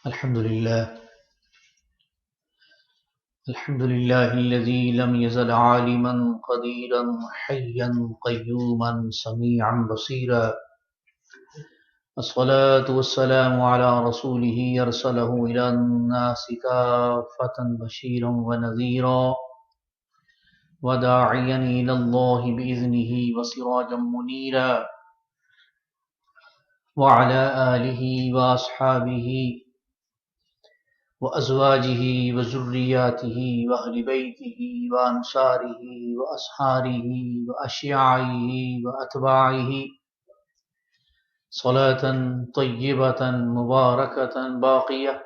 अल्हम्दुलिल्लाहिल्लज़ी lump यज़ल आलिमन क़दीरन हय्यन क़य्यूमन समीअन Basira अस्सलातु वस्सलामु अला रसूलिही अरसलहु Elon नासि काफ़्फ़तन बशीरन व नज़ीरा व दाइयन इलल्लाहि बिइज़्निही व सिराजम मुनीरा व अला आलिही व अस्हाबिही व अज़वाजिही व ज़ुर्रिय्यातिही व अहलि बैतिही व अंसारिही व असहारिही व अशियाइही व अतबाइही सलातन तय्यबतन मुबारकतन बाक़ियह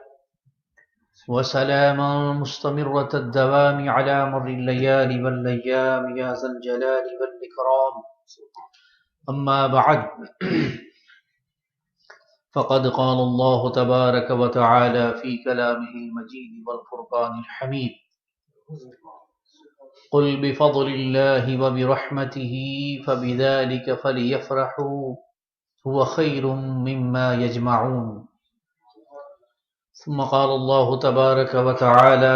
व सलामन मुस्तमिर्रतद दवामी अला मर्रिल लयालि वल अय्याम या ज़ल जलालि वल इकराम अम्मा बअद फ़क़द क़ाल अल्लाहु तबारक व तआला फ़ी कलामिहिल मजीद वल फ़ुरक़ानिल हमीद क़ुल बिफ़ज़लिल्लाहि व बिरहमतिही फ़बिज़ालिक फ़लियफ़रहू हुव ख़ैरुम मिम्मा यजमऊन। सुम्मा क़ाल अल्लाहु तबारक व तआला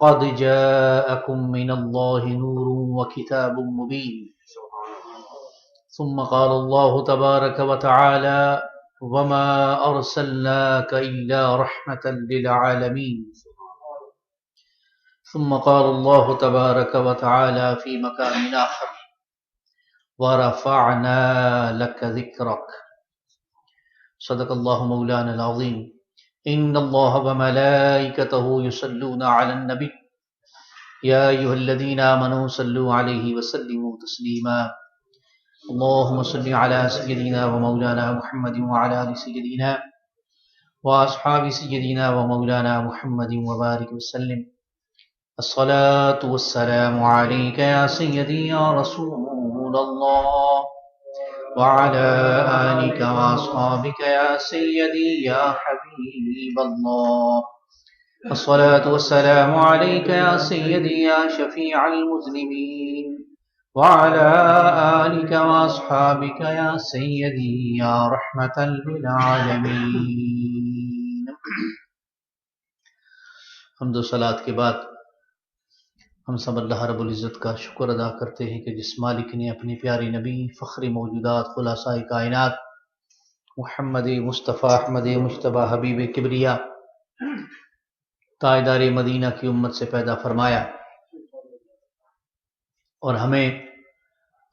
क़द जाअकुम मिनल्लाहि नूरुन व किताबुम मुबीन। सुम्मा क़ाल अल्लाहु तबारक व तआला वमा अरसलनाक इल्ला रहमतल लिल आलमीन। सुम्मा क़ाल अल्लाहु तबारक व तआला फ़ी मकामिन आख़र व रफ़अना लक ज़िक्रक। सदक़ल्लाहु मौलाना अज़ीम। इन्नल्लाह व मलाइकतहु युसल्लूना अलन नबी या अय्युहल्लज़ीना आमनू सल्लु अलैहि व सल्लिमू तस्लीमा। अल्लाहुम्मा सल्लि अला सय्यिदिना व मौलाना मुहम्मदिन व अला आलि सय्यिदिना व अस्हाबि सय्यिदिना व मौलाना मुहम्मदिन व बारिक व सल्लिम। अस्सलातु वस्सलामु अलैका या सय्यदी या रसूलल्लाह व अला आलिका व अस्हाबिका या सय्यदी या हबीबल्लाह। अस्सलातु वस्सलामु अलैका या सय्यदी या शफीअल मुज़निबीन व अला आलिका व अस्हाबिका या सय्यदी या रहमतल लिल आलमीन। हम्द व सलात के बाद हम सब अल्लाह रब्बुल इज़्ज़त का शुक्र अदा करते हैं कि जिस मालिक ने अपने प्यारे नबी फ़ख्र मौजूदात खुलासाए कायनात मुहम्मद मुस्तफ़ा अहमद मुश्तबा हबीब किबरिया ताजदार मदीना की उम्मत से पैदा फरमाया और हमें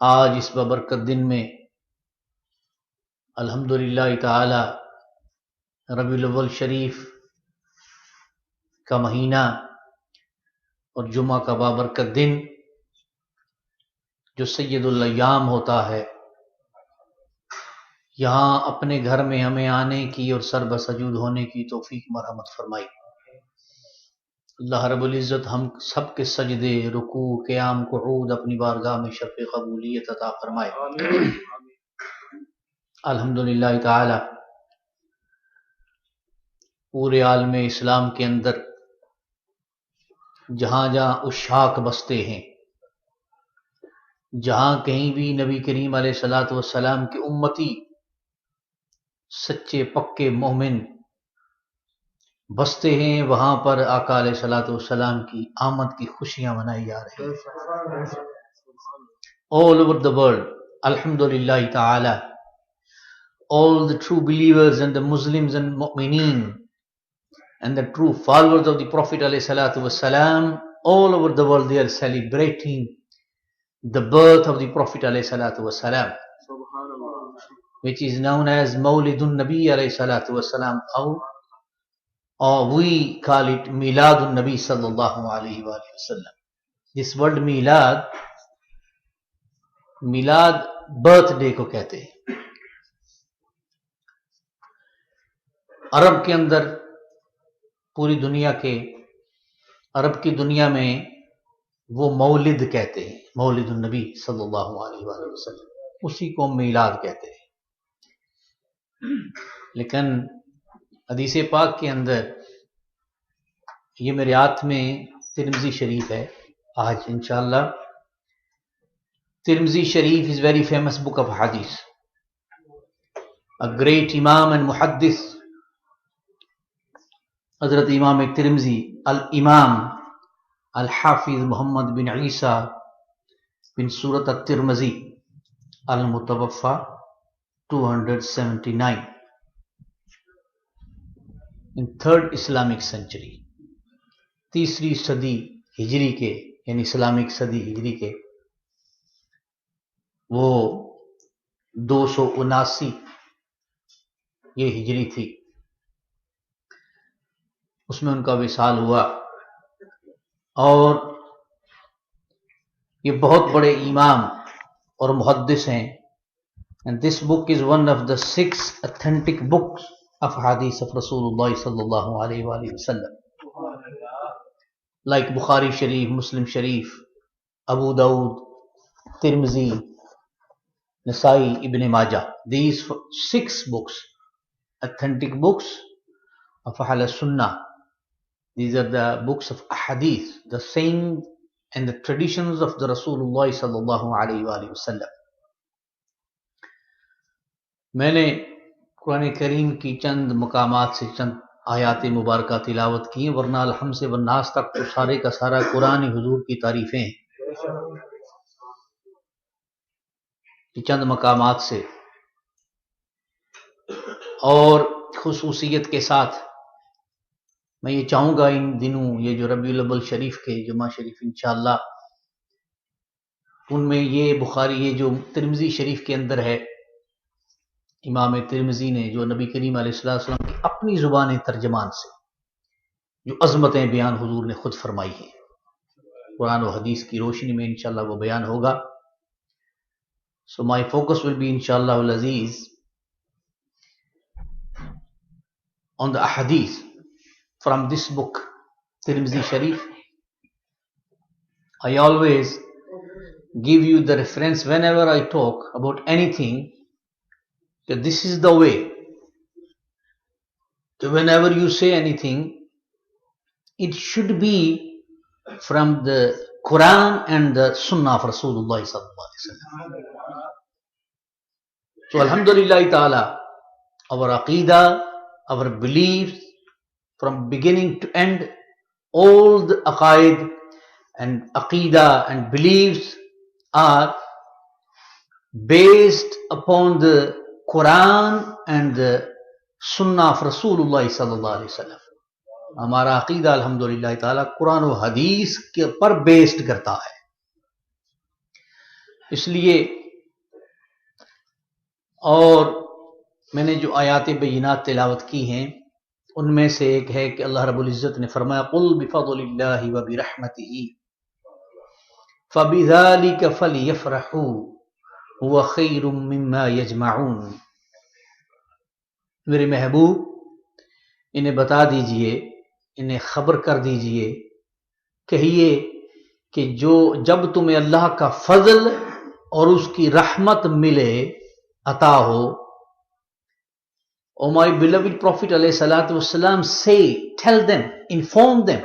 आज इस बबरकत दिन में अल्हम्दुलिल्लाह ताला रबीउल अव्वल शरीफ का महीना और जुमा का बाबरकत दिन जो सैयदुल अय्याम होता है, यहाँ अपने घर में हमें आने की और सर बसजूद होने की तौफीक मरहमत फरमाई। अल्लाह रब्बुल इज़्ज़त हम सब के सजदे रुकू क़याम कुऊद अपनी बारगाह में शफ़े क़बूलियत अता फरमाए। अल्हम्दुलिल्लाह ताला पूरे आलम इस्लाम के अंदर जहाँ जहाँ उशाक बसते हैं, जहाँ कहीं भी नबी करीम अलैहिस्सलातु वस्सलाम के उम्मती सच्चे पक्के मोमिन बसते हैं, वहाँ पर आका अलैहिस्सलातु वस्सलाम की आमद की खुशियाँ मनाई जा रही हैं। All over the world, alhamdulillah ta'ala, all the true believers and the Muslims and mu'mineen and the true followers of the Prophet alaihissalatu wassalam, all over the world they are celebrating the birth of the Prophet alaihissalatu wassalam, which is known as Mawlidun Nabi alaihissalatu wassalam, or we call it Miladun Nabi sallallahu alaihi wasallam. This word Milad, Milad birthday को कहते हैं। अरब के अंदर पूरी दुनिया के अरब की दुनिया में वो मौलिद कहते हैं, मौलिदुन नबी सल्लल्लाहु अलैहि वसल्लम, उसी को मिलाद कहते हैं। लेकिन हदीस पाक के अंदर ये मेरे हाथ में तिरमिज़ी शरीफ है आज इंशाअल्लाह। Tirmizi Sharif is very famous book of hadith. A great Imam and Muhaddith हजरत इमाम तिरमिज़ी अल इमाम अल हाफिज मोहम्मद बिन ईसा बिन सूरत तिरमिज़ी अल मुतवफ़ा 279 इन थर्ड इस्लामिक सेंचुरी, तीसरी सदी हिजरी के, यानी इस्लामिक सदी हिजरी के, वो 279 ये हिजरी थी, उसमें उनका विसाल हुआ। और ये बहुत बड़े इमाम और मुहद्दिस हैं। And this book is one of the 6 authentic books of हदीस ऑफ रसूलुल्लाह सल्लल्लाहु अलैहि वसल्लम, लाइक बुखारी शरीफ, मुस्लिम शरीफ, Abu Dawud, Tirmidhi, Nasai, Ibn Majah. These 6 books, authentic books of Ahl Sunnah. These are the books of Ahadith, the saying and the traditions of the Rasulullah sallallahu alaihi wasallam. मैंने कुरान करीम की चंद मकामात से चंद आयात मुबारका तिलावत की, वरना अलहम से वन्नास तक तो सारे का सारा कुरान हुजूर की तारीफें हैं। चंद मकामात से और खुसूसियत के साथ मैं ये चाहूँगा इन दिनों ये जो रबीउल अव्वल शरीफ के जुमा शरीफ इंशाअल्लाह, उनमें ये बुखारी, ये जो तिरमिज़ी शरीफ के अंदर है, इमाम तिरमिज़ी ने जो नबी करीम अलैहिस्सलाम की अपनी ज़ुबान तर्जमान से जो अज़मतें बयान हुजूर ने खुद फरमाई हैं, कुरान और हदीस की रोशनी में इंशाअल्लाह वो बयान होगा। So my focus will be inshallah al-aziz on the ahadith from this book, Tirmizi Sharif. I always give you the reference whenever I talk about anything, that this is the way. So whenever you say anything, it should be from the Quran and the Sunnah of Rasulullah sallallahu alaihi wasallam. So alhamdulillah ta'ala, our aqidah, our beliefs from beginning to end, all the aqaid and aqidah and beliefs are based upon the Quran and the Sunnah of Rasulullah sallallahu alaihi wasallam. हमारा अकीदा अल्हम्दुलिल्लाह ताला कुरान और हदीस के पर based करता है। इसलिए और मैंने जो आयात बय्यिनात तिलावत की हैं, उनमें से एक है कि अल्लाह रब्बुल इज़्ज़त ने फरमाया, कुल बिफज़लिल्लाहि व बिरहमतिही फबिज़ालिका फलयफ़रहू हुवा खैरुम मिम्मा यजमऊन। मेरे महबूब, इन्हें बता दीजिए, इन्हें खबर कर दीजिए, कहिए कि जो जब तुम्हें अल्लाह का फजल और उसकी रहमत मिले, अता हो। O my beloved Prophet ﷺ, say, tell them, inform them,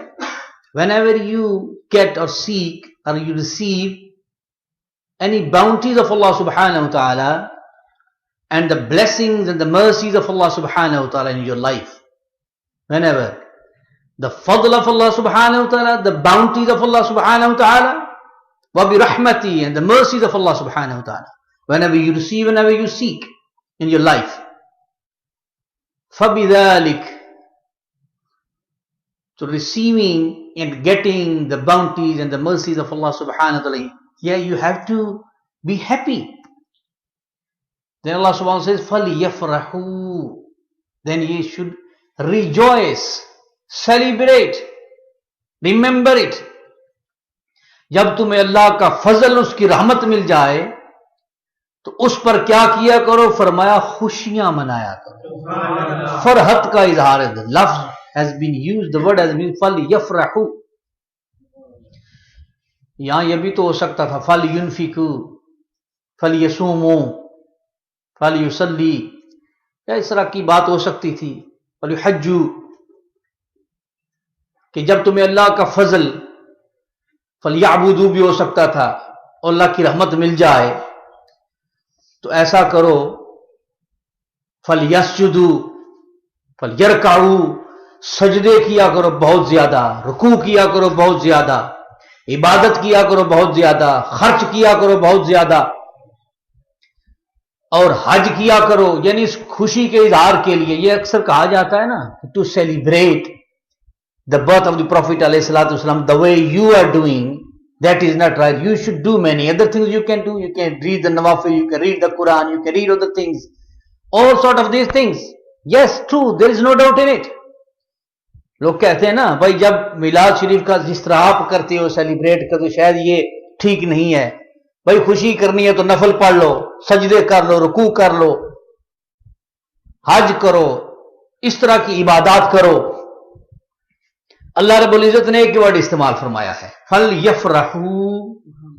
whenever you get or seek or you receive any bounties of Allah subhanahu wa ta'ala and the blessings and the mercies of Allah subhanahu wa ta'ala in your life, whenever the fadl of Allah subhanahu wa ta'ala, the bounties of Allah subhanahu wa ta'ala, wa bi rahmati, and the mercies of Allah subhanahu wa ta'ala, whenever you receive, whenever you seek in your life, فَبِذَلِكَ, so receiving and getting the bounties and the mercies of Allah subhanahu wa ta'ala, yeah, you have to be happy. Then Allah subhanahu wa ta'ala says, فَلْيَفْرَحُوا, then ye should rejoice, celebrate, remember it. जब तुम्हें अल्लाह का फजल, उसकी रहमत मिल जाए, तो उस पर क्या किया करो? फरमाया खुशियां मनाया करो, फरहत का इजहार है। लफ्ज has been used, the word has been फलयफ़रहू। यहां यह भी तो हो सकता था फलयुनफिकू, फलयसूमू, फलयुसल्ली, या इस तरह की बात हो सकती थी, फलयुहज्जू, कि जब तुम्हें अल्लाह का फजल, फलयाबुदू भी हो सकता था, और अल्लाह की रहमत मिल जाए तो ऐसा करो, फलयस्जुदू, फलयरकाऊ, सजदे किया करो बहुत ज्यादा, रुकू किया करो बहुत ज्यादा, इबादत किया करो बहुत ज्यादा, खर्च किया करो बहुत ज्यादा, और हज किया करो, यानी इस खुशी के इजहार के लिए। यह अक्सर कहा जाता है ना, to celebrate the birth of the prophet अलैहिस्सलाम the way you are doing, that is not right. You should do many other things you can do. You can read the Nawafil, you can read the Quran, you can read other things, all sort of these things. Yes, true, there is no doubt in it. लोग कहते हैं ना भाई, जब मिलाद शरीफ का जिस तरह आप करते हो सेलिब्रेट करते हो, शायद ये ठीक नहीं है भाई। खुशी करनी है तो नफल पढ़ लो, सजदे कर लो, रुकू कर लो, हज करो, इस तरह की इबादत करो। अल्लाह रब्बुल इज्जत ने एक वर्ड इस्तेमाल फरमाया है, फल यफरहू,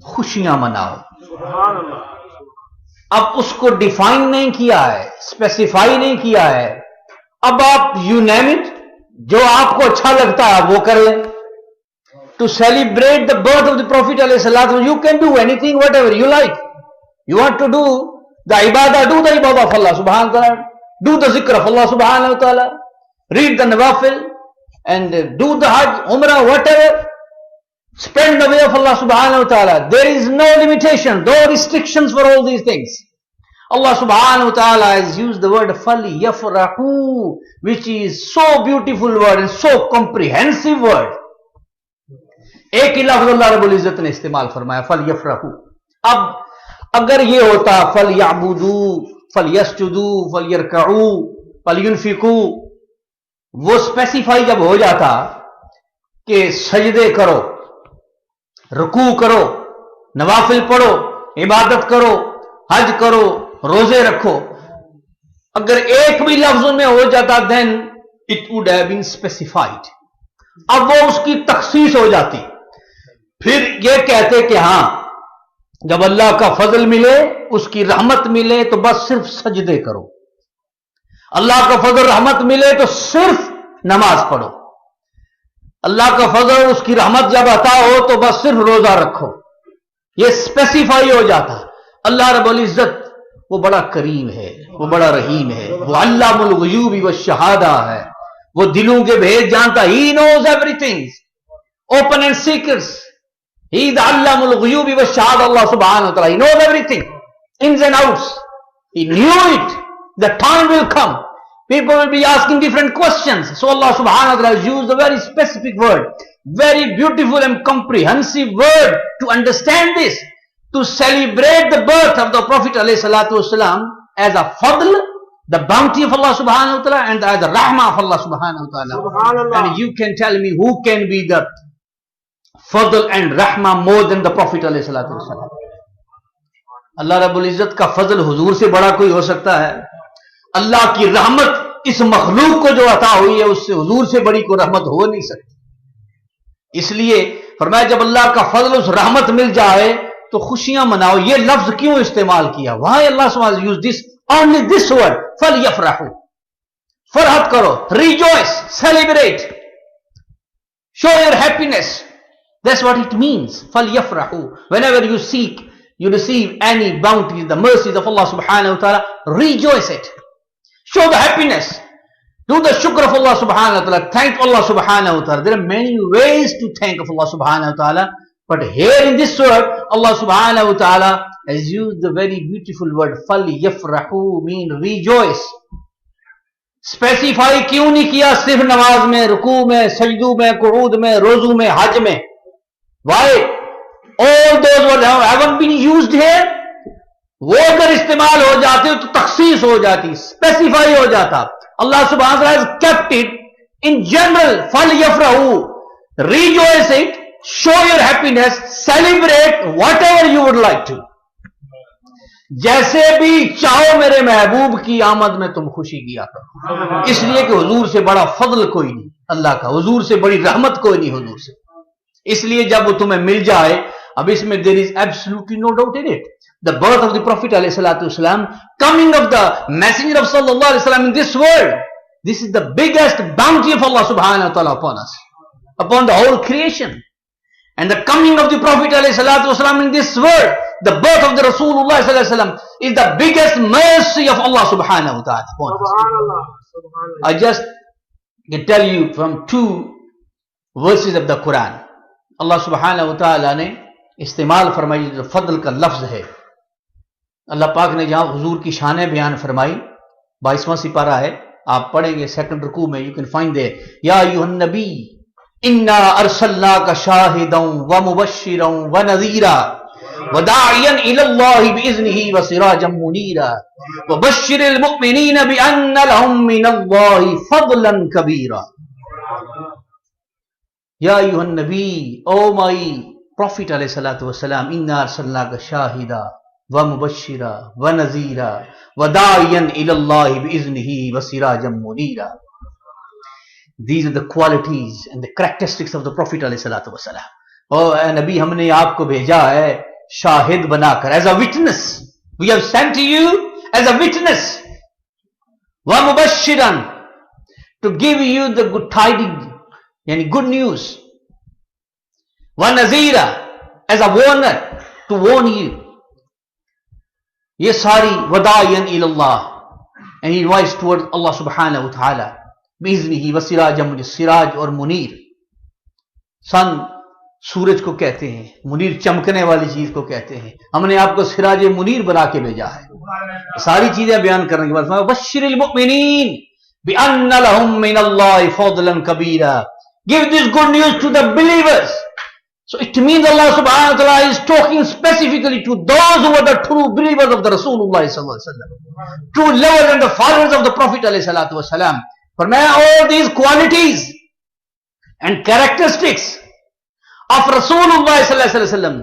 खुशियां मनाओ। अब उसको डिफाइन नहीं किया है, स्पेसिफाई नहीं किया है। अब आप यू नेम इट, जो आपको अच्छा लगता है वो कर लें। To celebrate the birth of the prophet अलैहिस्सलाम, you can do anything whatever you like. You want to do the इबादत, डू द इबादत ऑफ अल्लाह सुब्हानहू व तआला, डू द जिक्र ऑफ अल्लाह सुब्हानहू व तआला, रीड द नवाफिल and do the Hajj, Umrah, whatever. Spend the way of Allah subhanahu wa ta'ala. There is no limitation, no restrictions for all these things. Allah subhanahu wa ta'ala has used the word fali yafrahu, which is so beautiful word and so comprehensive word. एक ही लफ्ज़ अल्लाह रब्बुल इज्जत ने इस्तेमाल फरमाया, फल यफराहू। अब अगर ये होता फल याबुदू, फल यस्जुदू, फल यरकऊ, फल युनफिकू, वो स्पेसिफाई जब हो जाता कि सजदे करो, रुकू करो, नवाफिल पढ़ो, इबादत करो, हज करो, रोजे रखो, अगर एक भी लफ्ज में हो जाता then it would have been specified. अब वो उसकी तखसीस हो जाती, फिर ये कहते कि हां जब अल्लाह का फजल मिले, उसकी रहमत मिले तो बस सिर्फ सजदे करो, अल्लाह का फजल रहमत मिले तो सिर्फ नमाज पढ़ो, अल्लाह का फजल उसकी रहमत जब अता हो तो बस सिर्फ रोजा रखो। ये स्पेसिफाई हो जाता। अल्लाह रब्बुल इज्जत वो बड़ा करीम है, वो बड़ा रहीम है, वो अल्लामुल गुयूबी व शहादा है, वो दिलों के भेद जानता। He knows everything, open and secrets. He the अल्लामुल गुयूबी व शहादा, अल्लाह सुब्हानहू व तआला, he knows everything, ins and outs. He knew it. The time will come. People will be asking different questions. So Allah subhanahu wa ta'ala has used a very specific word, very beautiful and comprehensive word to understand this, to celebrate the birth of the Prophet alayhi salatu wasalam as a fadl, the bounty of Allah subhanahu wa ta'ala, and as the rahmah of Allah subhanahu wa ta'ala. And you can tell me who can be the fadl and rahmah more than the Prophet alayhi salatu wasalam? अल्लाह रब्बुल इज्जत का फजल हुजूर से बड़ा कोई हो सकता है? अल्लाह की रहमत इस मखलूक को जो अता हुई है, उससे हुजूर से बड़ी कोई रहमत हो नहीं सकती। इसलिए फरमाया जब अल्लाह का फजल, उस रहमत मिल जाए तो खुशियां मनाओ। ये लफ्ज क्यों इस्तेमाल किया? व्हाई अल्लाह सुब्हानहू use this, only this word, फल यफरहू, फरहत करो, rejoice, celebrate, show your happiness. That's what it means, फल यफरहू। Whenever you seek, you receive any bounty, the mercies of Allah subhanahu wa ta'ala, rejoice it. Show the happiness. Do the shukr of Allah subhanahu wa ta'ala. Thank Allah subhanahu wa ta'ala. There are many ways to thank of Allah subhanahu wa ta'ala. But here in this word, Allah subhanahu wa ta'ala has used the very beautiful word, fal yafrahu, mean rejoice. Specify क्यों नहीं किया सिर्फ नमाज में, रुकू में, सजदू में, कुऊद में, रोजू में, हज में? Why? All those words haven't been used here. वो अगर इस्तेमाल हो जाते तो तखसीस हो जाती, स्पेसिफाई हो जाता। अल्लाह सुब्हानहू व तआला has kept it in general. फल यफरहू, rejoice it, show your happiness, celebrate whatever you would like to. जैसे भी चाहो मेरे महबूब की आमद में तुम खुशी किया करो, इसलिए कि हुजूर से बड़ा फजल कोई नहीं अल्लाह का, हुजूर से बड़ी रहमत कोई नहीं हुजूर से। इसलिए जब वो तुम्हें मिल जाए, अब इसमें there is absolutely no doubt in it. The birth of the Prophet alayhi salatu wasalam, coming of the messenger of sallallahu alaihi wasallam in this world, this is the biggest bounty of Allah subhanahu wa ta'ala upon us, upon the whole creation. And the coming of the Prophet alayhi salatu wasalam in this world, the birth of the Rasulullah sallallahu alaihi wasallam, is the biggest mercy of Allah subhanahu wa ta'ala upon us. I just can tell you from 2 verses of the Quran. अल्लाह सुब्हानहु व तआला ने इस्तेमाल फरमाई जो फضल का लफ्ज है। अल्लाह पाक ने जहां हुजूर की शान बयान फरमाई, 22वां सिपारा है, आप पढ़ेंगे सेकंड रुकू में, यू कैन फाइंड देयर, या अय्युहन नबी इन्ना अरसलनाका शाहिदन व मुबश्शिरन व नज़ीरा व दाइयन इलल्लाहि बिइज़्निही व सिराजम मुनीरा व बश्शिरिल मुमिनीन बिअन्ना लहुम मिनल्लाहि फज़लन कबीरा। या अय्युहन नबी, ओ माई प्रॉफिट अलैहिस्सलातु वस्सलाम, इन्ना अरसलनाका शाहिदा व मुबश्शिरा व नज़ीरा व दाइयन इलल्लाहि बिइज़्निही व सिराजम Munira. These are the qualities and the characteristics of the Prophet अलैहिस्सलातु वस्सलाम। और नबी, हमने आपको भेजा है शाहिद बनाकर, as a witness, we have sent to you as a witness, wa mubashiran, to give you the good tidings, yani good news, wa nazira, as a warner, to warn you, ye sari wadayan ilallah, and he invites towards Allah subhanahu wa ta'ala, बिइज़्निही व सिराजम, सिराज और मुनीर, सन सूरज को कहते हैं, मुनीर चमकने वाली चीज को कहते हैं, हमने आपको सिराज मुनीर बना के भेजा है। सारी चीजें बयान करने के बाद बश्शिरिल मुमिनीन बिअन्ना लहुम मिनल्लाहि फज़लन कबीरा, give this good news to the believers. So it means Allah subhanahu wa ta'ala is talking specifically to those who are the true believers of the Rasulullah sallallahu alaihi wasallam, true lovers and the followers of the Prophet alayhi salatu wasalam. फरमाया all these qualities and characteristics of Rasulullah sallallahu alaihi wasallam,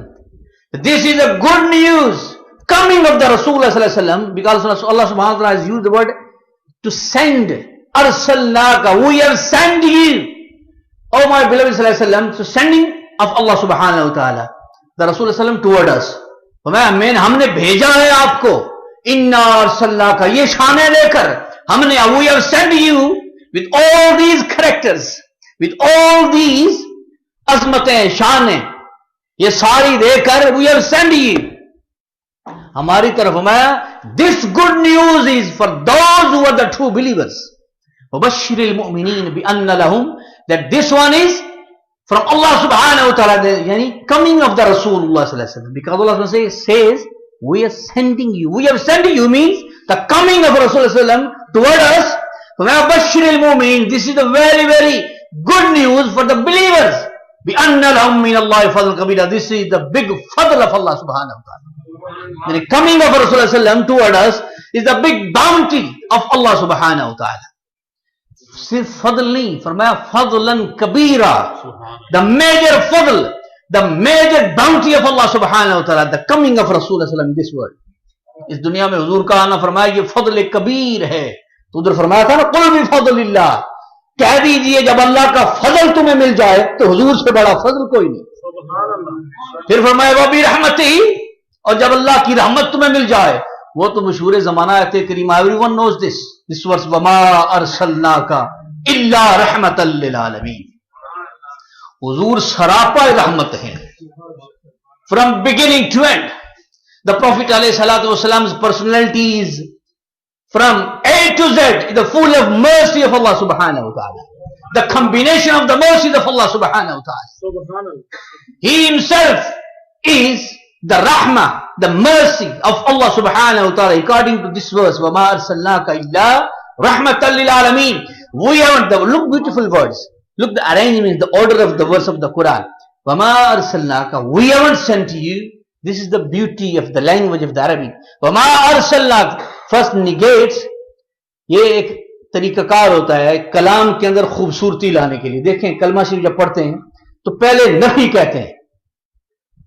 this is a good news coming of the Rasulullah sallallahu alaihi wasallam, because Allah subhanahu wa ta'ala has used the word to send, arsalnaka, we have sent you, oh my beloved sallallahu alaihi wasallam, so sending of Allah subhanahu wa ta'ala, the Rasulullah sallallahu toward us, फरमाया हमने भेजा है आपको, इन्ना अरसलनाका, ये शाने लेकर हमने, we have sent you with all these characters, with all these अज़मतें, शानें, ये सारी देकर we have sent you हमारी तरफ। हमारा this good news is for those who are the true believers, वबश्शिरिल मुमिनीन बिअन्ना लहुम, that this one is from Allah subhanahu wa ta'ala, yani coming of the Rasulullah sallallahu alaihi wasallam, because Allah subhanahu wa ta'ala says we are sending you, we have sent you means the coming of Rasulullah sallallahu alaihi wasallam toward us. वबश्शिरिल मुमिनीन, this is the very very good news for the believers, बिअन्ना लहुम मिनल्लाहि फज़लन कबीरा, this is the big fadl of Allah subhanahu wa ta'ala. The coming of Rasulullah sallallahu alaihi wasallam toward us is the big bounty of Allah subhanahu wa ta'ala. सिर्फ फضल नहीं, फरमाया फज़लन कबीरा, the major fadl, the major bounty of Allah subhanahu wa ta'ala, the coming of Rasulullah sallallahu alaihi wasallam in this world. इस दुनिया में हुजूर का आना, फरमाया ये फضल कबीर है। तो उधर फरमाया था ना, कुल भी फज़लिल्लाह, कह दीजिए जब अल्लाह का फजल तुम्हें मिल जाए तो हुजूर से बड़ा फजल कोई नहीं। फिर फरमाया वो भी रहमती, और जब अल्लाह की रहमत तुम्हें मिल जाए, वो तो मशहूर जमाना है करीमा, एवरीवन नोज दिस वर्स, वमा अरसलनाका इल्ला रहमतल लिल आलमीन, हुजूर सरापा रहमत है, from beginning to end. The prophet अलैहिस्सलातु वस्सलाम's personality is from A to Z, the full of mercy of Allah subhanahu wa ta'ala, the combination of the mercies of Allah subhanahu wa ta'ala. He himself is the rahmah, the mercy of Allah subhanahu wa ta'ala, according to this verse, وَمَا أَرْسَلْنَاكَ إِلَّا رَحْمَةً لِلْعَالَمِينَ. We haven't, look beautiful words, look the arrangement, the order of the verse of the Quran. وَمَا أَرْسَلْنَاكَ, we haven't sent you. This is the beauty of the language of the Arabic. وَمَا أَرْسَلْنَاكَ first negates, ये एक तरीकाकार होता है कलाम के अंदर खूबसूरती लाने के लिए। देखें कलमा शरीफ जब पढ़ते हैं तो पहले नफी कहते हैं,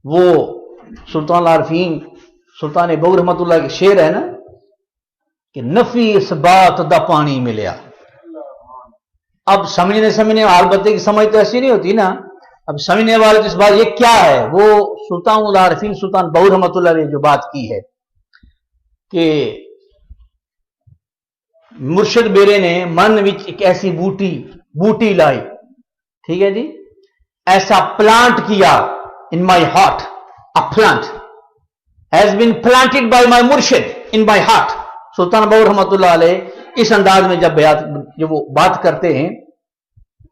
वो सुल्तान आरफीन सुल्तान बऊर रहमतुल्लाह के शेर है ना कि नफी इस बात दा पानी मिलया। अब समझने हाल बत्ते की समझ तो ऐसी नहीं होती ना, अब समझने वाले तो इस बात ये क्या है, वो सुल्तान आरफीन सुल्तान बऊर रहमतुल्लाह ने जो बात की है कि मुर्शिद मेरे ने मन विच एक ऐसी बूटी लाई, ठीक है जी, ऐसा प्लांट किया, in my heart a plant has been planted by my मुर्शिद इन माई हार्ट। सुल्तान बऊर रहमतुल्लाह अलैह इस अंदाज में जब वो बात करते हैं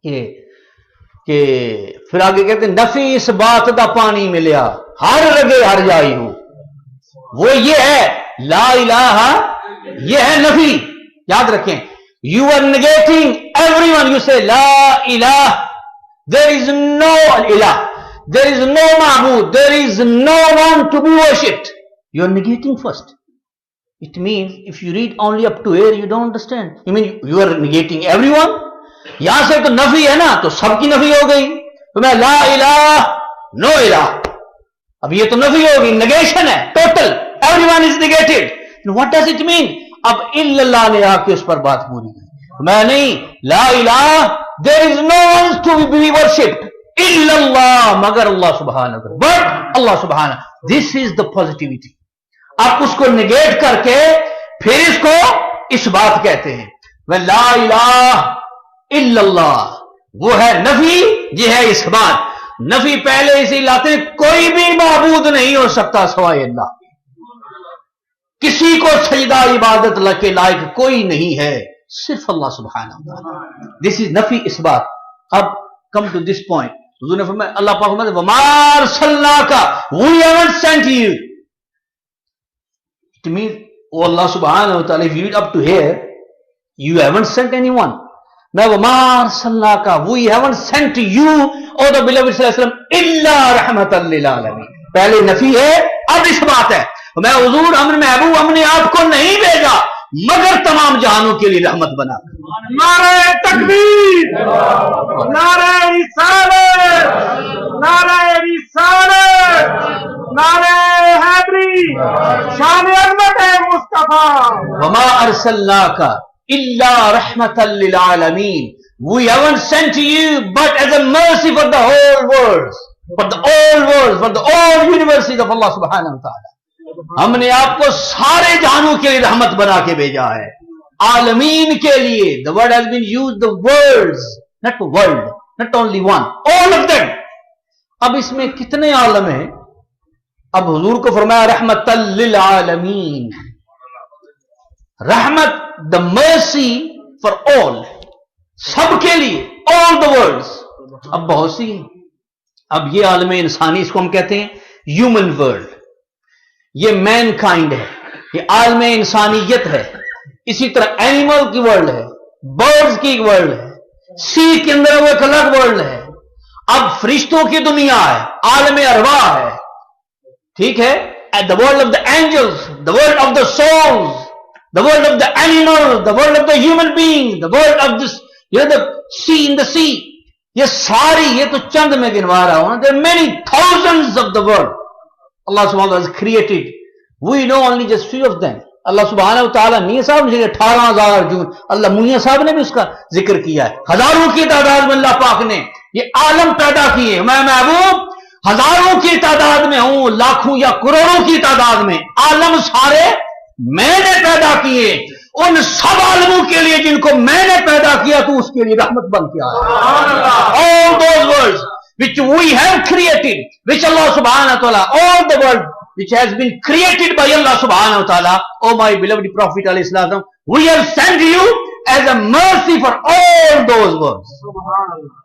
कि फिर आगे कहते हैं नफी इस बात का पानी मिलिया हर रगे हर जाई हो, वो ये है ला इलाहा, ये है नफी। याद रखें, you are negating everyone, you say ला इलाह, देयर इज नो इलाह, there is no ma'bud, there is no one to be worshipped. You are negating first. It means if you read only up to here, you don't understand. You mean you are negating everyone? यहां से तो नफी है ना, तो सबकी नफी हो गई। तो मैं ला इलाह, नो इलाह, अब ये तो नफी होगी, नेगेशन है total, everyone is negated. What does it mean? अब इल्लल्लाह ने आके उस पर बात पूरी की। मैं नहीं, ला इलाह, there is no one to be worshipped इल्लल्लाह, मगर अल्लाह सुब्हानहू, बट अल्लाह सुब्हानहू। This is the positivity. आप उसको निगेट करके फिर इसको इस बात कहते हैं, वह ला इलाह इल्लल्लाह, वो है नफी, ये है इस बात। नफी पहले इसे लाते, कोई भी माबूद नहीं हो सकता सवाए अल्लाह, किसी को सजदा इबादत के लायक कोई नहीं है, सिर्फ अल्लाह सुब्हानहू। दिस इज नफी इस बात। अब कम टू दिस पॉइंट, हुजूर ने फरमाया, अल्लाह पाक फरमाते वमा अरसलनाका, we haven't sent you. It means O Allah सुब्हानहू व तआला, if you read up to here, you haven't sent anyone. मैं वमा अरसलनाका, we haven't sent you, O the beloved सल्लल्लाहु अलैहि वसल्लम, इल्ला रहमतल लिल आलमीन। पहले नफी है, अब इस बात है, मैं हुजूर हमने महबूब हमने आपको नहीं भेजा मगर तमाम जहानों के लिए रहमत बना। नारे तकबीर, नारे रिसालत, नारे रिसालत, नारे हैदरी, शान अज़मत मुस्तफा। वमा अरसलनाका इल्ला रहमतल लिल आलमीन, we haven't sent you but as a mercy for the whole world, for the all world, for the all universe of Allah subhanahu wa ta'ala। हमने आपको सारे जहानों के लिए रहमत बना के भेजा है, आलमीन के लिए। The word has been used, the words, not world, not only one, all of them. अब इसमें कितने आलम हैं? अब हुजूर को फरमाया रहमतल लिल आलमीन, रहमत, द मर्सी फॉर ऑल, सबके लिए, ऑल द वर्ल्ड्स। अब बहुत सी, अब ये आलम इंसानी, इसको हम कहते हैं ह्यूमन वर्ल्ड, ये मैन काइंड है, ये आलम इंसानियत है। इसी तरह एनिमल की वर्ल्ड है, बर्ड्स की वर्ल्ड है, सी के अंदर वो एक अलग वर्ल्ड है। अब फरिश्तों की दुनिया है, आलम अरवाह है, ठीक है, the world of the angels, the world of the souls, the world of the animal, the world of the human being, the world of this, the sea in the sea. ये सारी, ये तो चंद में गिनवा रहा हूं, there are many thousands of the world Allah subhanahu wa ta'ala has created. We know only just few of them. अल्लाह सुब्हानहू व तआला, मियां साहब ने 18,000 जून, अल्लाह मियां साहब ने भी उसका जिक्र किया है। हजारों की तादाद में अल्लाह पाक ने ये आलम पैदा किए। मैं महबूब हजारों की तादाद में हूं, लाखों या करोड़ों की तादाद में, आलम सारे मैंने पैदा किए। उन सब आलमों के लिए जिनको मैंने पैदा किया, तो उसके लिए रहमत बन के आया। All those words which we have created, which Allah subhanahu wa ta'ala, all the world which has been created by Allah subhanahu wa ta'ala, oh my beloved Prophet alayhi salam, we have sent you as a mercy for all those words.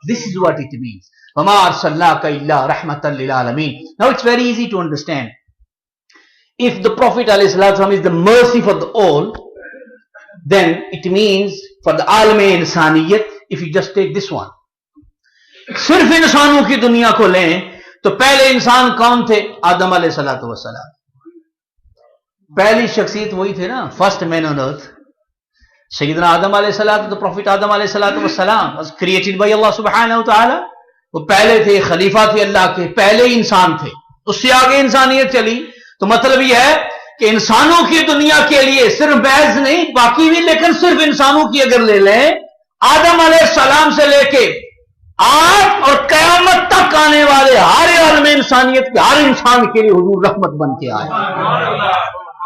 This is what it means. وَمَا أَرْسَلْنَاكَ إِلَّا رَحْمَةً لِلْعَالَمِينَ. Now it's very easy to understand. If the Prophet alayhi salam is the mercy for the all, then it means for the alam insaniyat, if you just take this one, सिर्फ इंसानों की दुनिया को लें तो पहले इंसान कौन थे? आदम अलैहिस्सलातु वस्सलाम। पहली शख्सियत वही थे ना, फर्स्ट मैन ऑन अर्थ, सैयदना आदम अलैहिस्सलाम। तो प्रॉफिट आदम अलैहिस्सलातु वस्सलाम वाज क्रिएटेड बाय अल्लाह सुब्हानहू व तआला। वो पहले थे, खलीफा थे अल्लाह के, पहले इंसान थे। उससे आगे इंसानियत चली। तो मतलब यह है कि इंसानों की दुनिया के लिए सिर्फ महज नहीं, बाकी भी, लेकिन सिर्फ इंसानों की अगर ले लें, आदम अलैहिस्सलाम से लेके आज और कयामत तक आने वाले हर आलम इंसानियत के हर इंसान के लिए हुजूर रहमत बन के आए।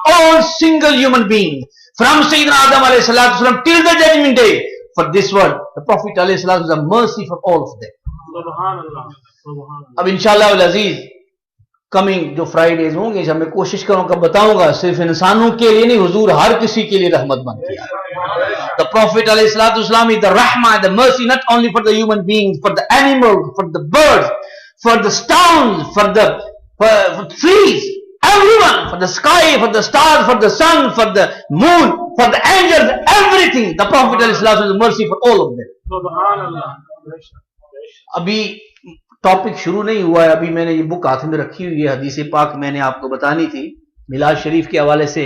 All single human being from सैयदना आदम अलैहिस्सलाम till the judgment day, for this world the prophet अलैहिस्सलाम is a mercy for all of them. अब इंशाअल्लाह अल अजीज कमिंग जो फ्राइडेज होंगे, जब मैं कोशिश करूंगा बताऊंगा, सिर्फ इंसानों के लिए नहीं, हुजूर हर किसी के लिए रहमत बन के आए। The Prophet ﷺ is the rahmah, the mercy, not only for the human beings, for the animals, for the birds, for the stones, for trees, everyone, for the sky, for the stars, for the sun, for the moon, for the angels, everything. The Prophet ﷺ is mercy for all of them. अभी topic शुरू नहीं हुआ है, अभी मैंने ये book हाथ में रखी हुई है, हदीस पाक मैंने आपको बतानी थी मिलाद शरीफ के हवाले से,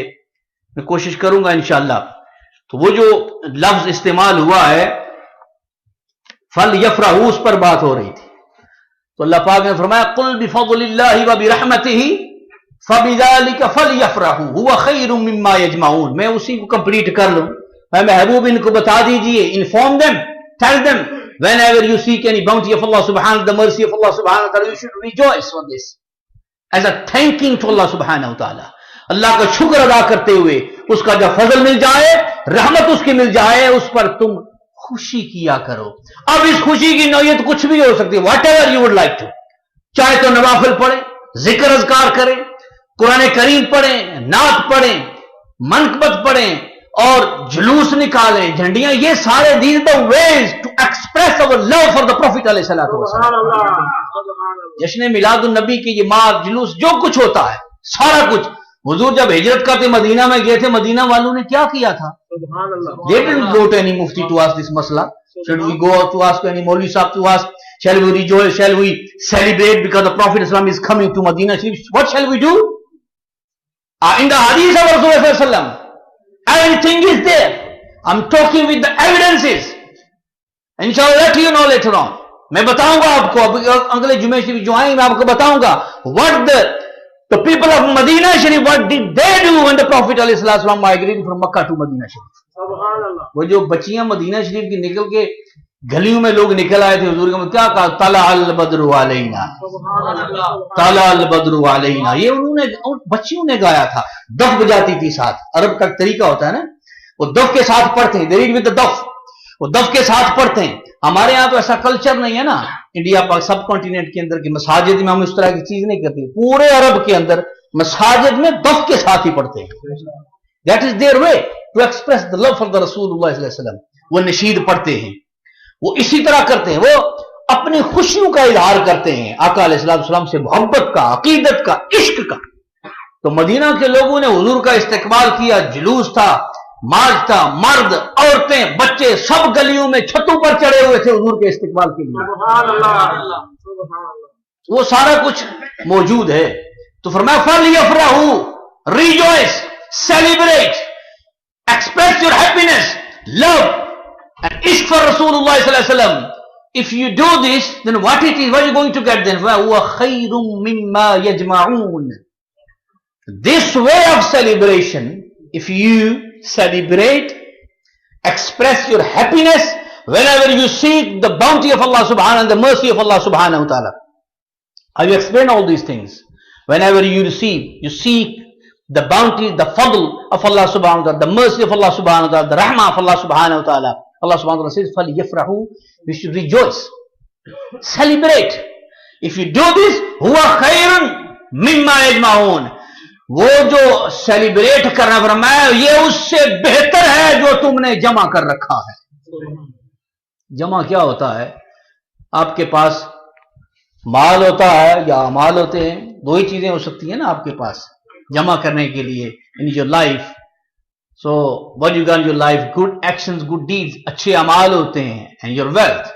मैं कोशिश करूंगा इंशाअल्लाह। तो वो जो लफ्ज इस्तेमाल हुआ है फल यफराहू, उस पर बात हो रही थी। तो अल्लाह पाक ने फरमाया कुल बिफज़लिल्लाहि व बिरहमतिही फबिज़ालिका फलयफरहू हुवा खैरुम मिम्मा यजमाऊन। मैं उसी को कंप्लीट कर लूं, मैं महबूब इनको बता दीजिए, inform them, tell them whenever you seek any bounty of Allah subhanahu, the mercy of Allah subhanahu wa ta'ala, you should rejoice for this as a thanking to Allah subhanahu wa ta'ala। अल्लाह का शुक्र अदा करते हुए उसका जब फजल मिल जाए, रहमत उसकी मिल जाए, उस पर तुम खुशी किया करो। अब इस खुशी की नौयत कुछ भी हो सकती है, whatever you would like to, चाहे तो नवाफिल पढ़े, जिक्र अज़कार करें, कुरान करीम पढ़ें, नात पढ़ें, मनकबत पढ़ें और जुलूस निकालें, झंडियां, ये सारे these the ways to express our love for the prophet अलैहिस्सलातु वस्सलाम। जश्न मिलादुन नबी की ये मार जुलूस जो कुछ होता है, सारा कुछ हुजूर जब हिजरत करते मदीना में गए थे, मदीना वालों ने क्या किया था? They didn't go to any mufti to ask this masla. Should we go out to ask any Maulvi Sahib to ask? Shall we rejoice? Shall we celebrate because the Prophet Islam is coming to Medina Sharif? What shall we do? In the hadith of Rasulullah, everything is there. I'm talking with the evidences. Inshallah, let you know later on. मैं बताऊंगा आपको, अगले जुमे शरीफ जो आएंगे मैं आपको बताऊंगा what the people of Medina Sharif, what did they do when the Prophet ﷺ migrated from Makkah to Medina Sharif? वो जो बच्चियां मदीना शरीफ की निकल के गलियों में लोग निकल आए थे, हुजूर का क्या कहा? तला अल बद्रु अलैना, तला अल बद्रु अलैना, ये उन्होंने बच्चियों ने गाया था। दफ बजाती थी साथ, अरब का तरीका होता है ना, वो दफ के साथ पढ़ते हैं, दे रीड विद द दफ, वो दफ के साथ पढ़ते हैं। हमारे यहाँ तो ऐसा कल्चर नहीं है ना, इंडिया पाक सब कॉन्टिनेंट के अंदर की मसाजिद में हम इस तरह की चीज नहीं करते। पूरे अरब के अंदर मसाजिद में दफ के साथ ही पढ़ते हैं। That is their way to express the love for the रसूलुल्लाह सल्लल्लाहु अलैहि वसल्लम। वो नशीद पढ़ते हैं, वो इसी तरह करते हैं, वो अपनी खुशियों का इजहार करते हैं आका अलैहिस्सलाम से, मोहब्बत का, अकीदत का, इश्क का। तो मदीना के लोगों ने हुजूर का इस्तकबाल किया, जुलूस था, मार्च था, मर्द, औरतें, बच्चे सब गलियों में छतों पर चढ़े हुए थे हुजूर के इस्तकबाल के लिए। वो सारा कुछ मौजूद है। तो फरमाया फलयफरहू, rejoice, celebrate, express your happiness, love and ishq for Rasulullah sallallahu alaihi wasallam. If you do this, then what it is, what are you going to get then? وَهُوَ خَيْرٌ مِمَّا يَجْمَعُونَ. This way of celebration, if you celebrate, express your happiness whenever you seek the bounty of Allah subhanahu and the mercy of Allah subhanahu wa ta'ala. I will explain all these things. Whenever you receive, you seek the bounty, the fadl of Allah subhanahu wa ta'ala, the mercy of Allah subhanahu wa ta'ala, the rahmah of Allah subhanahu wa ta'ala. Allah subhanahu wa ta'ala says, فَلْيَفْرَحُوا, we should rejoice, celebrate. If you do this, هُوَ خَيْرٌ مِمَّا يَجْمَعُونَ. वो जो celebrate करना फरमाया, ये उससे बेहतर है जो तुमने जमा कर रखा है। जमा क्या होता है? आपके पास माल होता है या अमाल होते हैं, दो ही चीजें हो सकती है ना आपके पास जमा करने के लिए in your life. So what you got in your life, good actions, good deeds, अच्छे अमाल होते हैं, एंड योर वेल्थ।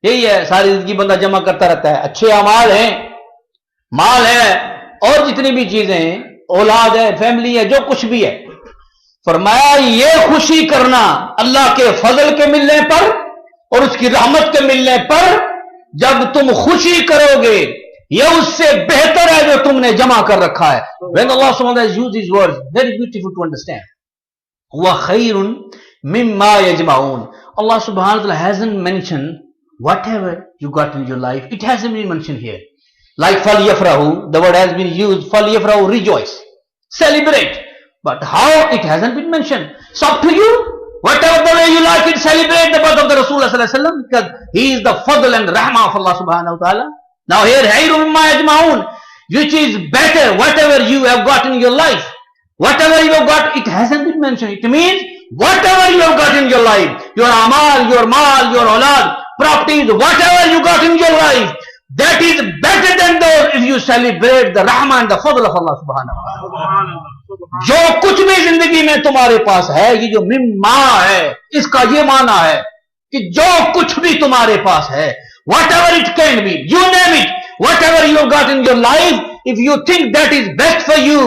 यही है, सारी जिंदगी बंदा जमा करता रहता है, अच्छे अमाल हैं, माल है, और जितनी भी चीजें हैं, औलाद है, फैमिली है, जो कुछ भी है। फरमाया ये खुशी करना अल्लाह के फजल के मिलने पर और उसकी रहमत के मिलने पर, जब तुम खुशी करोगे, यह उससे बेहतर है जो तुमने जमा कर रखा है। When Allah subhanahu wa ta'ala used these words, very beautiful to understand. हुआ Khairun मिम्मा यजमाऊन. Allah subhanahu wa ta'ala hasn't mentioned whatever you got in your life. It hasn't been mentioned here. Like falyafrahu, the word has been used, falyafrahu, rejoice, celebrate. But how, it hasn't been mentioned. It's up to you. Whatever the way you like it, celebrate the birth of the Rasulullah sallallahu alaihi wasallam, because he is the fadl and rahmah of Allah subhanahu wa ta'ala. Now here, khairum mimma yajma'un, which is better, whatever you have got in your life, whatever you have got, it hasn't been mentioned. It means whatever you have got in your life, your amal, your mal, your aulad, properties, whatever you got in your life, that is better than those if you celebrate the rahmah and the fadl of Allah subhanahu wa ta'ala. जो कुछ भी जिंदगी में तुम्हारे पास है, ये जो मिम्मा है, इसका ये माना है कि जो कुछ भी तुम्हारे पास है, whatever it can be, you name it, whatever you got in your life, if you think that is best for you,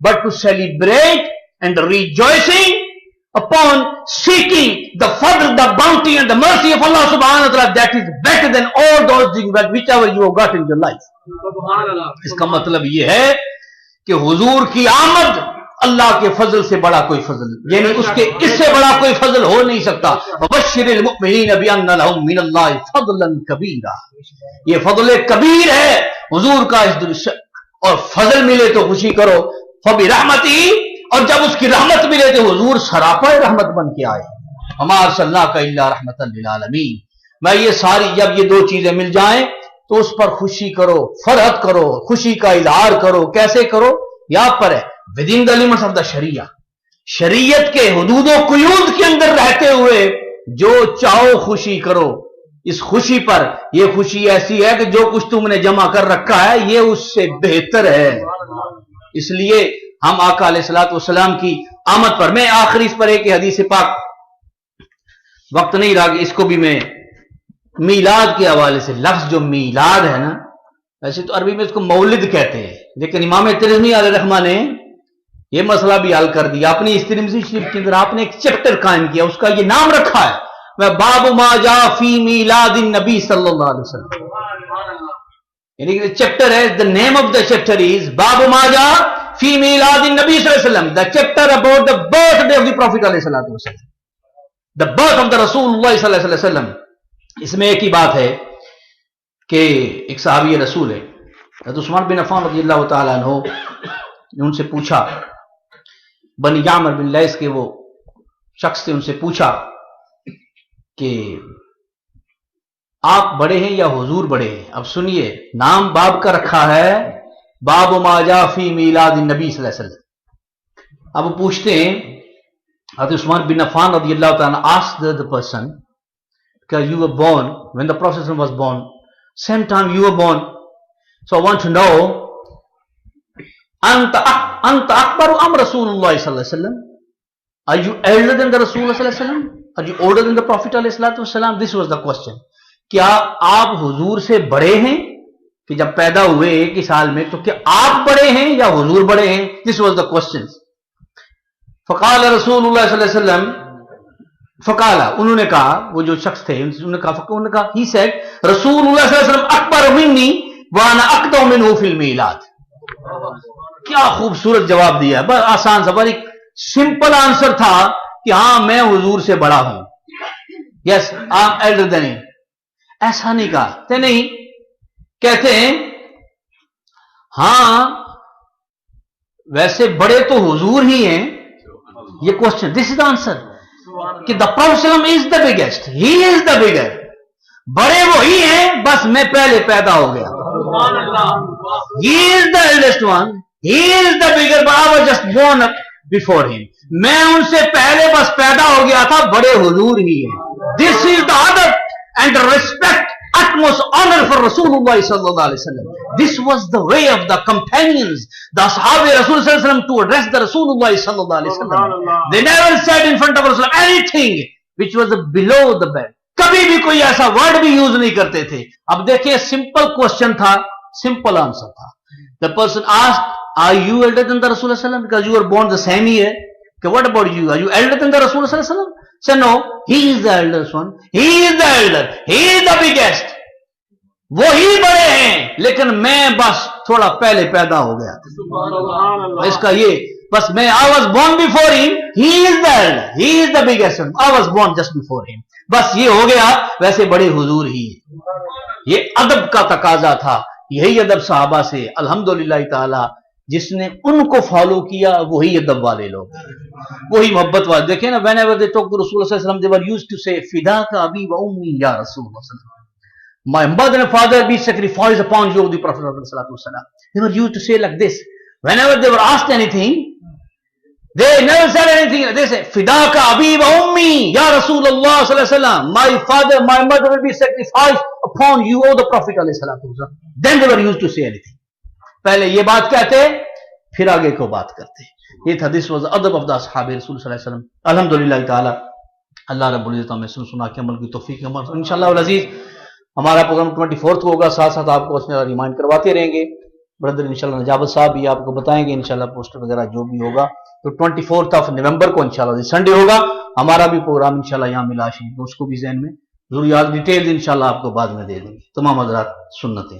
but to celebrate and rejoicing upon seeking the fadl, the bounty and the mercy of Allah subhanahu wa ta'ala, that is better than all those things whichever you have got in your life. इसका मतलब ये है कि हुजूर की आमद अल्लाह के फजल से बड़ा कोई फजल, यानी उसके इससे बड़ा कोई फजल हो नहीं सकता। वबश्शिरिल मुमिनीन बिअन्ना लहुम मिनल्लाहि फज़लन कबीरा, ये फजल कबीर है हुजूर का इस दुनिया, और फजल मिले तो खुशी करो, फबि रहमती, और जब उसकी रहमत मिले तो हुजूर सरापा रहमत बन के आए, हमार सल्लल्लाहु इल्ला रहमतन लिल आलमीन। मैं ये सारी, जब ये दो चीजें मिल जाएं तो उस पर खुशी करो, फरहत करो, खुशी का इजहार करो। कैसे करो? यहां पर है within the limits of the शरिया, शरीयत के हुदूदो कुयूद के अंदर रहते हुए जो चाहो खुशी करो। इस खुशी पर, यह खुशी ऐसी है कि जो कुछ तुमने जमा कर रखा है ये उससे बेहतर है। इसलिए हम आका अलैहिस्सलातु वस्सलाम की आमद पर, मैं आखिरी इस पर एक हदीस पाक, वक्त नहीं रहा, इसको भी मैं मीलाद के हवाले से, लफ्ज जो मीलाद है ना, वैसे तो अरबी में इसको मौलिद कहते हैं, लेकिन इमाम तिरमिज़ी अलैहिर्रहमा ने यह मसला भी हल कर दिया अपनी इस तिरमिज़ी शरीफ के अंदर। आपने एक चैप्टर कायम किया, उसका ये नाम रखा है, वह बाबु मा जा फी मीलादिन नबी सल्लल्लाहु अलैहि वसल्लम, यानी कि चैप्टर है, the name of the chapter is बाबु मा जा फी मीलादिन नबी सल्लल्लाहु अलैहि वसल्लम, the chapter about the birthday of the prophet अलैहिस्सलातु वस्सलाम, द बर्थ ऑफ द रसूलुल्लाह सल्लल्लाहु अलैहि वसल्लम। इसमें एक ही बात है कि एक सहाबी रसूल है, हज़रत उस्मान बिन अफ़्फ़ान रज़ियल्लाहु ताला अन्हु ने उनसे पूछा, बनी यामर बिन लैस के वो शख्स थे, उनसे पूछा कि आप बड़े हैं या हुजूर बड़े हैं? अब सुनिए, नाम बाब का रखा है, बाब माजा फी मीलादिन नबी सल्लल्लाहु अलैहि वसल्लम। अब पूछते हैं, हज़रत उस्मान बिन अफ़्फ़ान रज़ियल्लाहु ताला asked the person, you were born when the Prophet was born, same time you were born, so I want to know, anta akbaru am Rasulullah sallallahu alaihi wasallam, are you elder than the Rasulullah sallallahu alaihi wasallam, are you older than the Prophet alaihi salatu wasallam? This was the question, क्या आप हुजूर से बड़े हैं? कि जब पैदा हुए एक ही साल में, तो क्या आप बड़े हैं या हुजूर बड़े हैं? This was the question. फकाल रसूलुल्लाह सल्लल्लाहु अलैहि वसल्लम, फकाला, उन्होंने कहा, वो जो शख्स थे उन्होंने कहा, ही सेड रसूलुल्लाह सल्लल्लाहु अलैहि वसल्लम अकबर मिन्नी व अना अक़दम मिन्हु फिल मीलाद। क्या खूबसूरत जवाब दिया है, बस आसान सा, बड़ी सिंपल आंसर था कि हां मैं हुजूर से बड़ा हूं, yes I am Elder than him. ऐसा नहीं कहा, ते नहीं कहते हैं हां वैसे बड़े तो हुजूर ही हैं, ये question, this is the answer कि the prophet is the biggest, he is the bigger, बड़े वो ही हैं, बस मैं पहले पैदा हो गया, he is the eldest one, he is the bigger, but I was just born before him, मैं उनसे पहले बस पैदा हो गया था, बड़े हुजूर ही हैं। दिस इज द अदब and respect, utmost honor for Rasulullah sallallahu alaihi wasallam. This was the way of the companions, the Sahabi Rasul sallallahu alaihi wasallam, to address the Rasulullah sallallahu alaihi wasallam. They never said in front of Rasul anything which was below the belt. कभी भी कोई ऐसा word भी use नहीं करते थे। अब देखिए, सिंपल क्वेश्चन था, सिंपल आंसर था। The person asked, are you elder than the Rasul sallallahu alaihi wasallam? Because you were born the same year. Okay, what about you? Are you elder than the Rasul sallallahu alaihi wasallam? So no, he is the eldest one, he is the elder, he is the biggest, वो ही बड़े हैं, लेकिन मैं बस थोड़ा पहले पैदा हो गया था। इसका ये बस, मैं I was born before him, he is the elder, he is the biggest one, I was born just before him, बस ये हो गया, वैसे बड़े हुजूर ही है। ये अदब का तकाजा था, यही अदब सहाबा से अल्हम्दुलिल्लाह ताला जिसने उनको फॉलो किया, वही अदब वाले लोग, वही मोहब्बत वाले। देखिए ना, whenever they talk to Rasulullah sallallahu alaihi wasallam, they were used to say fidaka abi wa ummi ya Rasulullah, my mother and father be sacrificed upon you, the Prophet sallallahu alaihi wasallam. They were used to say like this whenever they were asked anything, They never said anything. They said, Fidaka abi wa ummi, Ya Rasulullah sallallahu alaihi wasallam, my father, my mother will be sacrificed upon you, O the Prophet alayhi salatu wasallam. Then they were used to say anything. पहले ये बात कहते, फिर आगे को बात करते. ये था, this was the adab of the ashab Rasul sallallahu alaihi wasallam. Alhamdulillah ta'ala, अल्लाह रब्बुल इज्जत हमें सुना के अमल की तौफीक अमल. इंशाअल्लाह वल अजीज हमारा प्रोग्राम 24 को होगा, साथ साथ आपको उसमें रिमाइंड करवाते रहेंगे. ब्रदर इंशाल्लाह नजाबत साहब भी आपको बताएंगे इंशाल्लाह पोस्टर वगैरह जो भी होगा. तो 24 ऑफ नवंबर को इंशाल्लाह संडे होगा. हमारा भी प्रोग्राम इंशाल्लाह यहाँ मिलाशी, तो उसको भी ज़हन में जरूर याद, डिटेल इंशाल्लाह आपको बाद में दे देंगे. तमाम हज़रात सुन्नतें